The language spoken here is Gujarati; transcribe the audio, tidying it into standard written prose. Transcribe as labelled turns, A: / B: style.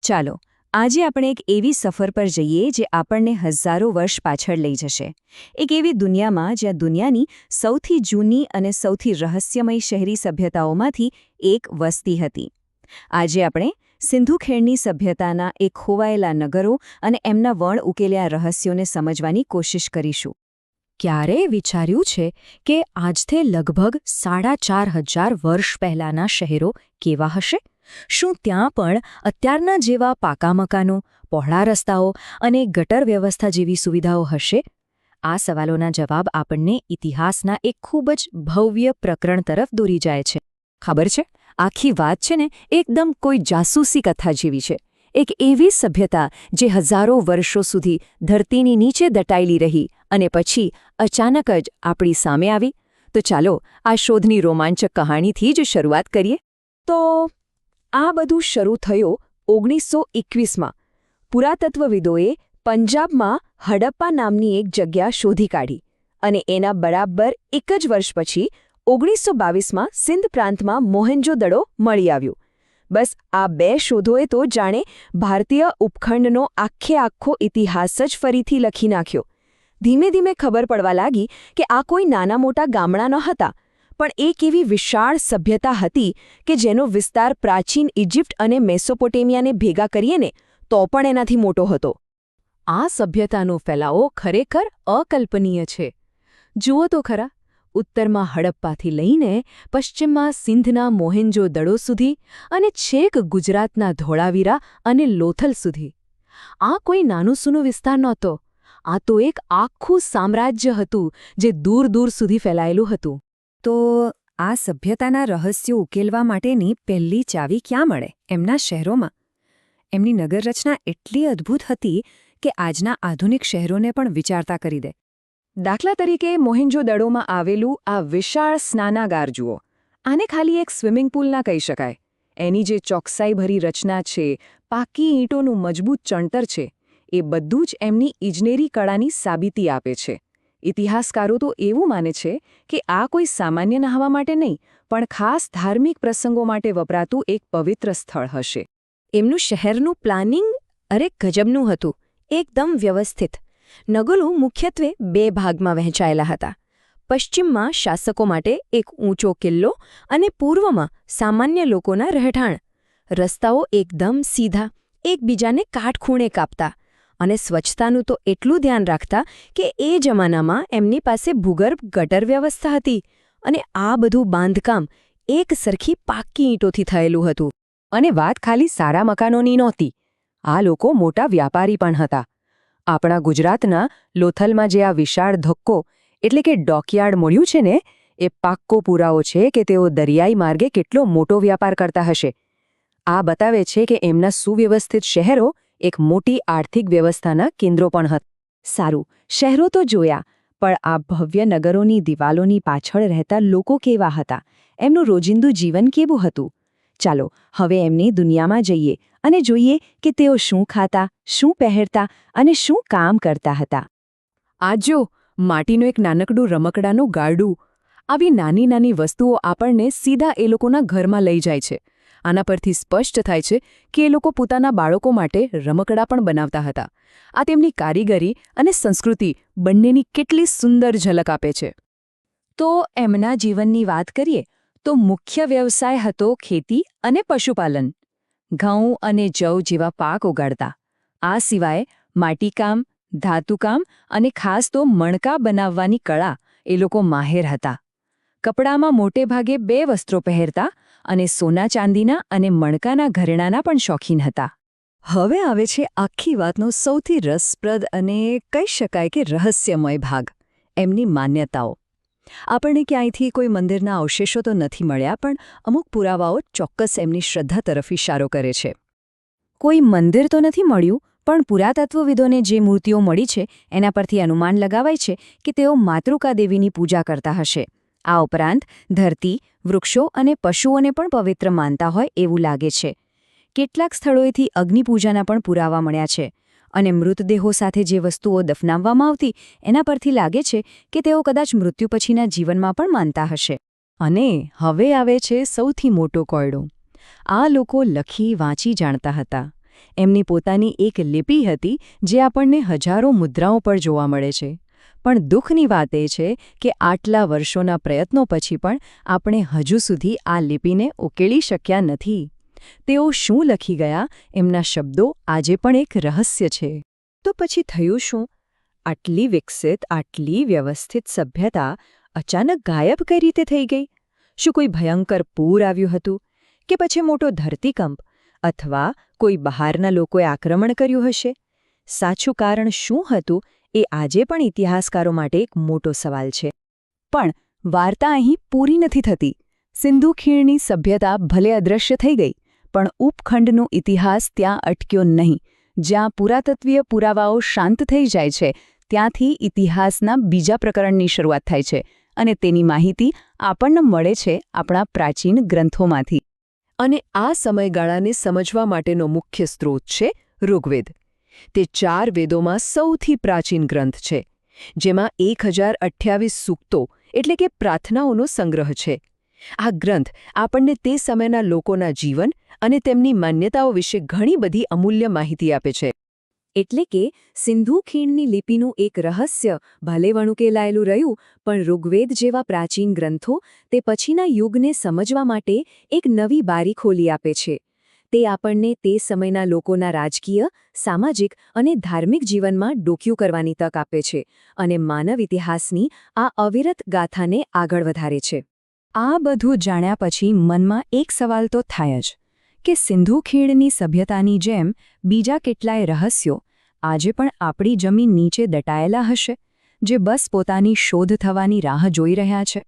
A: ચાલો આજે આપણે એક એવી સફર પર જઈએ જે આપણને હજારો વર્ષ પાછળ લઈ જશે એક એવી દુનિયામાં જ્યાં દુનિયાની સૌથી જૂની અને સૌથી રહસ્યમય શહેરી સભ્યતાઓમાંથી એક વસ્તી હતી આજે આપણે સિંધુ ખીણની સભ્યતાના એક ખોવાયેલા નગરો અને એમના વણ ઉકેલ્યા રહસ્યોને સમજવાની કોશિશ કરીશું ક્યારેય વિચાર્યું છે કે આજથી લગભગ 4,500 વર્ષ પહેલાંના શહેરો કેવા હશે શું ત્યાં પણ અત્યારના જેવા પાકા મકાનો પહોળા રસ્તાઓ અને ગટર વ્યવસ્થા જેવી સુવિધાઓ હશે આ સવાલોના જવાબ આપણને ઇતિહાસના એક ખૂબ જ ભવ્ય પ્રકરણ તરફ દોરી જાય છે ખબર છે આખી વાત છે ને એકદમ કોઈ જાસૂસી કથા જેવી છે એક એવી સભ્યતા જે હજારો વર્ષો સુધી ધરતીની નીચે દટાયેલી રહી અને પછી અચાનક જ આપણી સામે આવી તો ચાલો આ શોધની રોમાંચક કહાણીથી જ શરૂઆત કરીએ તો આ બધું શરૂ થયું 1921માં પુરાતત્વવિદોએ પંજાબમાં હડપ્પા નામની એક જગ્યા શોધી કાઢી અને એના બરાબર એક જ વર્ષ પછી 1922માં સિંધ પ્રાંતમાં મોહેન્જો-દડો મળી આવ્યું બસ આ બે શોધોએ તો જાણે ભારતીય ઉપખંડનો આખો ઇતિહાસ જ ફરીથી લખી નાખ્યો ધીમે ધીમે ખબર પડવા લાગી કે આ કોઈ નાના મોટા ગામડા ન હતા પણ એક એવી વિશાળ સભ્યતા હતી કે જેનો વિસ્તાર પ્રાચીન ઇજિપ્ત અને મેસોપોટેમિયાને ભેગા કરીએ ને તો પણ એનાથી મોટો હતો આ સભ્યતાનો ફેલાવો ખરેખર અકલ્પનીય છે જુઓ તો ખરા ઉત્તરમાં હડપ્પાથી લઈને પશ્ચિમમાં સિંધના મોહેન્જો-દડો સુધી અને છેક ગુજરાતના ધોળાવીરા અને લોથલ સુધી આ કોઈ નાનું સૂનું વિસ્તાર નહોતો આ તો એક આખું સામ્રાજ્ય હતું જે દૂર દૂર સુધી ફેલાયેલું હતું તો આ સભ્યતાના રહસ્યો ઉકેલવા માટેની પહેલી ચાવી ક્યાં મળે એમના શહેરોમાં એમની નગરરચના એટલી અદ્ભુત હતી કે આજના આધુનિક શહેરોને પણ વિચારતા કરી દે દાખલા તરીકે મોહેન્જો-દડોમાં આવેલું આ વિશાળ સ્નાનાગાર જુઓ આને ખાલી એક સ્વિમિંગ પૂલ ના કહી શકાય એની જે ચોકસાઈભરી રચના છે પાકી ઈંટોનું મજબૂત ચણતર છે એ બધું જ એમની ઇજનેરી કળાની સાબિતી આપે છે ઇતિહાસકારો તો એવું માને છે કે આ કોઈ સામાન્ય નહાવા માટે નહીં પણ ખાસ ધાર્મિક પ્રસંગો માટે વપરાતું એક પવિત્ર સ્થળ હશે એમનું શહેરનું પ્લાનિંગ ગજબનું હતું એકદમ વ્યવસ્થિત નગરો મુખ્યત્વે બે ભાગમાં વહેંચાયેલા હતા પશ્ચિમમાં શાસકો માટે એક ઊંચો કિલ્લો અને પૂર્વમાં સામાન્ય લોકોના રહેઠાણ રસ્તાઓ એકદમ સીધા એકબીજાને કાટખૂણે કાપતા અને સ્વચ્છતાનું તો એટલું ધ્યાન રાખતા કે એ જમાનામાં એમની પાસે ભૂગર્ભ ગટર વ્યવસ્થા હતી અને આ બધું બાંધકામ એક સરખી પાક્કી ઈંટોથી થયેલું હતું અને વાત ખાલી સારા મકાનોની નહોતી આ લોકો મોટા વ્યાપારી પણ હતા આપણા ગુજરાતના લોથલમાં જે આ વિશાળ ધક્કો એટલે કે ડોકયાર્ડ મળ્યું છે ને એ પાક્કો પુરાવો છે કે તેઓ દરિયાઈ માર્ગે કેટલો મોટો વ્યાપાર કરતા હશે આ બતાવે છે કે એમના સુવ્યવસ્થિત શહેરો એક મોટી આર્થિક વ્યવસ્થાના કેન્દ્રો પણ હતા સારું શહેરો તો જોયા પણ આ ભવ્ય નગરોની દિવાલોની પાછળ રહેતા લોકો કેવા હતા એમનું રોજિંદુ જીવન કેવું હતું ચાલો હવે એમની દુનિયામાં જઈએ અને જોઈએ કે તેઓ શું ખાતા શું પહેરતા અને શું કામ કરતા હતા આ જો માટીનું એક નાનકડું રમકડાનું ગારડું આવી નાની નાની વસ્તુઓ આપણને સીધા એ લોકોના ઘરમાં લઈ જાય છે આના પરથી સ્પષ્ટ થાય છે કે એ લોકો પોતાના બાળકો માટે રમકડા પણ બનાવતા હતા આ તેમની કારીગરી અને સંસ્કૃતિ બંનેની કેટલી સુંદર ઝલક આપે છે તો એમના જીવનની વાત કરીએ તો મુખ્ય વ્યવસાય હતો ખેતી અને પશુપાલન ઘઉં અને જવ જેવા પાક ઉગાડતા આ સિવાય માટીકામ ધાતુકામ અને ખાસ તો મણકા બનાવવાની કળા એ લોકો માહેર હતા કપડામાં મોટે ભાગે બે વસ્ત્રો પહેરતા અને સોના ચાંદીના અને મણકાના ઘરેણાના પણ શોખીન હતા હવે આવે છે આખી વાતનો સૌથી રસપ્રદ અને કહી શકાય કે રહસ્યમય ભાગ એમની માન્યતાઓ આપણને ક્યાંયથી કોઈ મંદિરના અવશેષો તો નથી મળ્યા પણ અમુક પુરાવાઓ ચોક્કસ એમની શ્રદ્ધા તરફ ઇશારો કરે છે કોઈ મંદિર તો નથી મળ્યું પણ પુરાતત્વવિદોને જે મૂર્તિઓ મળી છે એના પરથી અનુમાન લગાવાય છે કે તેઓ માતૃકા દેવીની પૂજા કરતા હશે આ ઉપરાંત ધરતી વૃક્ષો અને પશુઓને પણ પવિત્ર માનતા હોય એવું લાગે છે કેટલાક સ્થળોએથી અગ્નિપૂજાના પણ પુરાવા મળ્યા છે અને મૃતદેહો સાથે જે વસ્તુઓ દફનાવવામાં આવતી એના પરથી લાગે છે કે તેઓ કદાચ મૃત્યુ પછીના જીવનમાં પણ માનતા હશે અને હવે આવે છે સૌથી મોટો કોયડો આ લોકો લખી વાંચી જાણતા હતા એમની પોતાની એક લિપિ હતી જે આપણને હજારો મુદ્રાઓ પર જોવા મળે છે. પણ દુઃખની વાત એ છે કે આટલા વર્ષોના પ્રયત્નો પછી પણ આપણે હજુ સુધી આ લિપિને ઉકેલી શક્યા નથી. તેઓ શું લખી ગયા એમના શબ્દો આજે પણ એક રહસ્ય છે. તો પછી થયું શું? આટલી વિકસિત, આટલી વ્યવસ્થિત સભ્યતા અચાનક ગાયબ કઈ રીતે થઈ ગઈ? શું કોઈ ભયંકર પૂર આવ્યું હતું? કે પછી મોટો ધરતીકંપ? અથવા કોઈ બહારના લોકોએ આક્રમણ કર્યું હશે? સાચું કારણ શું હતું એ આજે પણ ઇતિહાસકારો માટે એક મોટો સવાલ છે. પણ વાર્તા અહીં પૂરી નથી થતી. સિંધુ ખીણની સભ્યતા ભલે અદૃશ્ય થઈ ગઈ, પણ ઉપખંડનો ઇતિહાસ ત્યાં અટક્યો નહીં. જ્યાં પુરાતત્વીય પુરાવાઓ શાંત થઈ જાય છે, ત્યાંથી ઇતિહાસના બીજા પ્રકરણની શરૂઆત થાય છે, અને તેની માહિતી આપણને મળે છે આપણા પ્રાચીન ગ્રંથોમાંથી. અને આ સમયગાળાને સમજવા માટેનો મુખ્ય સ્ત્રોત છે ઋગ્વેદ. તે 4 વેદોમાં સૌથી પ્રાચીન ગ્રંથ છે, જેમાં 1028 સૂક્તો એટલે કે પ્રાર્થનાઓનો સંગ્રહ છે. આ ગ્રંથ આપણને તે સમયના લોકોના જીવન અને તેમની માન્યતાઓ વિશે ઘણી બધી અમૂલ્ય માહિતી આપે છે. એટલે કે સિંધુ ખીણની લિપિનું એક રહસ્ય ભલે વણુકેલાયેલું રહ્યું, પણ ઋગ્વેદ જેવા પ્રાચીન ગ્રંથો તે પછીના યુગને સમજવા માટે એક નવી બારી ખોલી આપે છે. તે આપણને તે સમયના લોકોના રાજકીય, સામાજિક અને ધાર્મિક જીવનમાં ડોકિયું કરવાની તક આપે છે અને માનવ ઇતિહાસની આ અવિરત ગાથાને આગળ વધારે છે. આ બધું જાણ્યા પછી મનમાં એક સવાલ તો થાય જ કે સિંધુ ખીણની સભ્યતાની જેમ બીજા કેટલાય રહસ્યો આજે પણ આપણી જમીન નીચે દટાયેલા હશે, જે બસ પોતાની શોધ થવાની રાહ જોઈ રહ્યા છે.